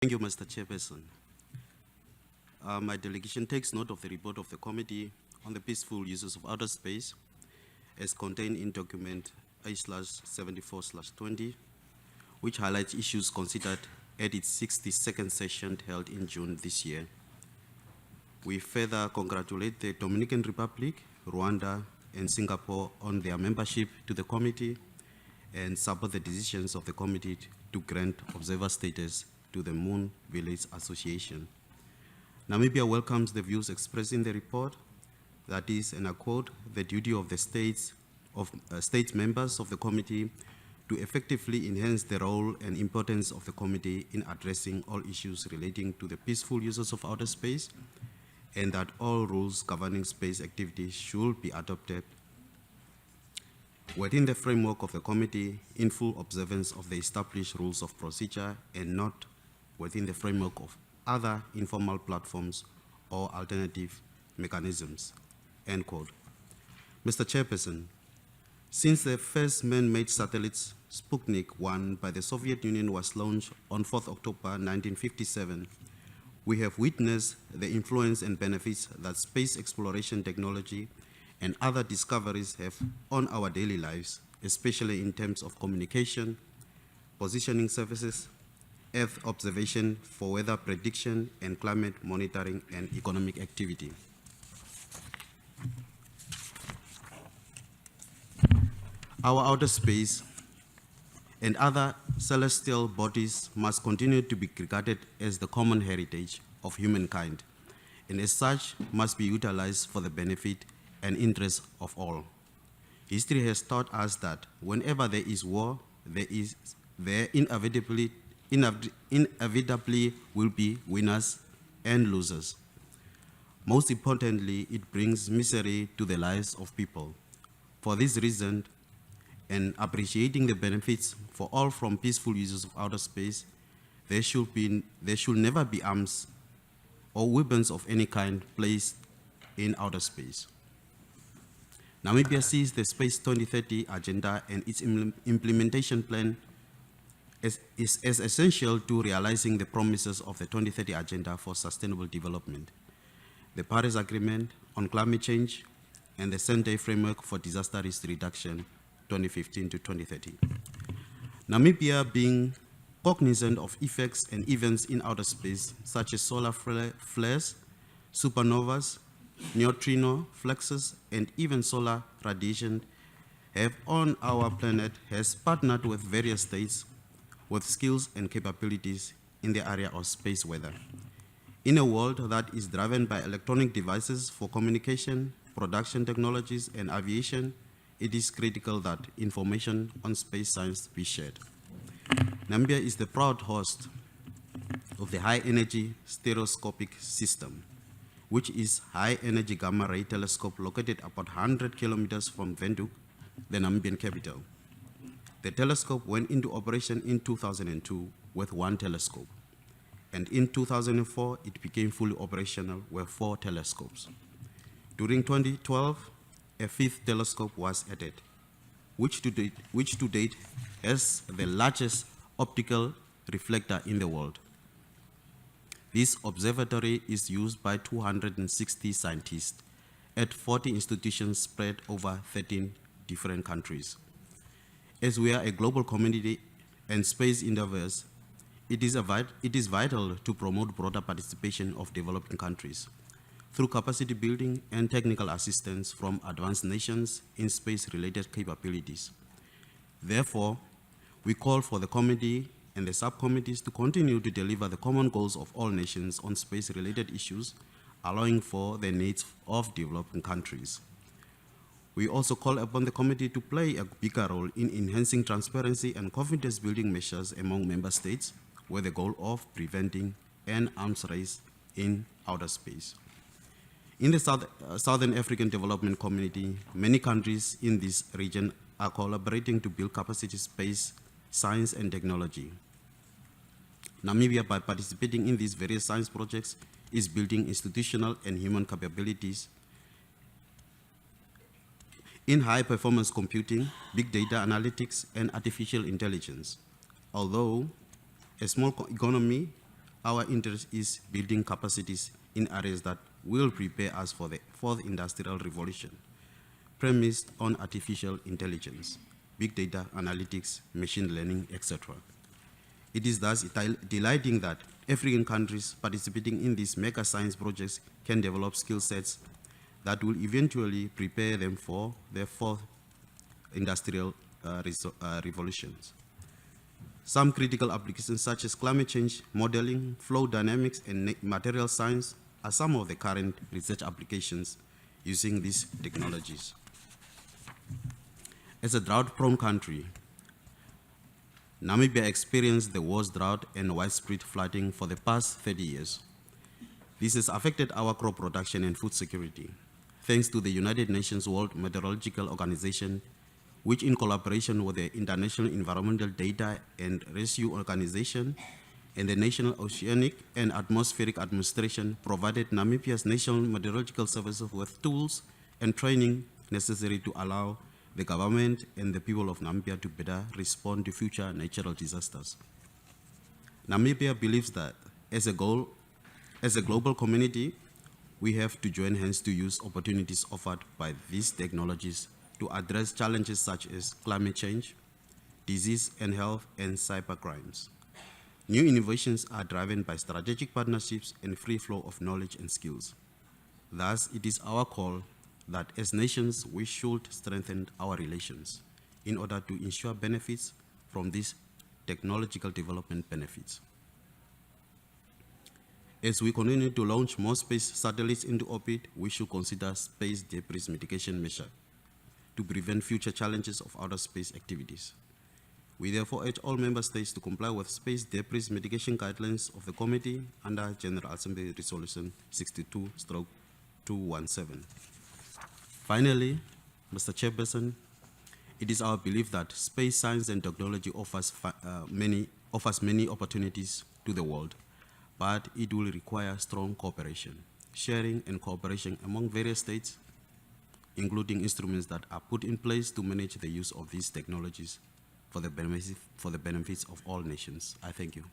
Thank you, Mr. Chairperson. My delegation takes note of the report of the Committee on the Peaceful Uses of Outer Space as contained in document A/74/20, which highlights issues considered at its 62nd session held in June this year. We further congratulate the Dominican Republic, Rwanda, and Singapore on their membership to the committee and support the decisions of the committee to grant observer status to the Moon Village Association. Namibia welcomes the views expressed in the report, that is, and I quote, the duty of the state members of the committee to effectively enhance the role and importance of the committee in addressing all issues relating to the peaceful uses of outer space, and that all rules governing space activities should be adopted within the framework of the committee in full observance of the established rules of procedure and not within the framework of other informal platforms or alternative mechanisms, end quote. Mr. Chairperson, since the first man-made satellite Sputnik 1 by the Soviet Union was launched on 4th October 1957, we have witnessed the influence and benefits that space exploration technology and other discoveries have on our daily lives, especially in terms of communication, positioning services, Earth observation for weather prediction, and climate monitoring and economic activity. Our outer space and other celestial bodies must continue to be regarded as the common heritage of humankind, and as such must be utilized for the benefit and interest of all. History has taught us that whenever there is war, there inevitably will be winners and losers. Most importantly, it brings misery to the lives of people. For this reason, and appreciating the benefits for all from peaceful uses of outer space, there should never be arms or weapons of any kind placed in outer space. Namibia sees the Space 2030 agenda and its implementation plan is as essential to realizing the promises of the 2030 Agenda for Sustainable Development, the Paris Agreement on Climate Change, and the Sendai Framework for Disaster Risk Reduction 2015 to 2030. Namibia, being cognizant of effects and events in outer space, such as solar flares, supernovas, neutrino fluxes, and even solar radiation, have on our planet, has partnered with various states with skills and capabilities in the area of space weather. In a world that is driven by electronic devices for communication, production technologies, and aviation, it is critical that information on space science be shared. Namibia is the proud host of the high-energy stereoscopic system, which is high-energy gamma-ray telescope located about 100 kilometers from Windhoek, the Namibian capital. The telescope went into operation in 2002 with one telescope, and in 2004 it became fully operational with 4 telescopes. During 2012, a 5th telescope was added, which to date has the largest optical reflector in the world. This observatory is used by 260 scientists at 40 institutions spread over 13 different countries. As we are a global community and space endeavors, it is vital to promote broader participation of developing countries through capacity building and technical assistance from advanced nations in space-related capabilities. Therefore, we call for the committee and the subcommittees to continue to deliver the common goals of all nations on space-related issues, allowing for the needs of developing countries. We also call upon the committee to play a bigger role in enhancing transparency and confidence-building measures among member states with the goal of preventing an arms race in outer space. In the Southern African Development Community, many countries in this region are collaborating to build capacity space, science, and technology. Namibia, by participating in these various science projects, is building institutional and human capabilities in high-performance computing, big data analytics, and artificial intelligence. Although a small economy our interest is building capacities in areas that will prepare us for the fourth industrial revolution, premised on artificial intelligence, big data analytics, machine learning, etc. It is thus delighting that African countries participating in these mega science projects can develop skill sets that will eventually prepare them for their fourth industrial revolutions. Some critical applications such as climate change, modeling, flow dynamics, and material science are some of the current research applications using these technologies. As a drought-prone country, Namibia experienced the worst drought and widespread flooding for the past 30 years. This has affected our crop production and food security. Thanks to the United Nations World Meteorological Organization, which in collaboration with the International Environmental Data and Rescue Organization and the National Oceanic and Atmospheric Administration, provided Namibia's National Meteorological Services with tools and training necessary to allow the government and the people of Namibia to better respond to future natural disasters. Namibia believes that as a global community, we have to join hands to use opportunities offered by these technologies to address challenges such as climate change, disease and health, and cybercrimes. New innovations are driven by strategic partnerships and free flow of knowledge and skills. Thus, it is our call that as nations, we should strengthen our relations in order to ensure benefits from these technological development benefits. As we continue to launch more space satellites into orbit, we should consider space debris mitigation measures to prevent future challenges of outer space activities. We therefore urge all member states to comply with space debris mitigation guidelines of the committee under General Assembly Resolution 62/217. Finally, Mr. Chairperson, it is our belief that space science and technology offers many opportunities to the world, but it will require strong cooperation, sharing and cooperation among various states, including instruments that are put in place to manage the use of these technologies for the benefits of all nations. I thank you.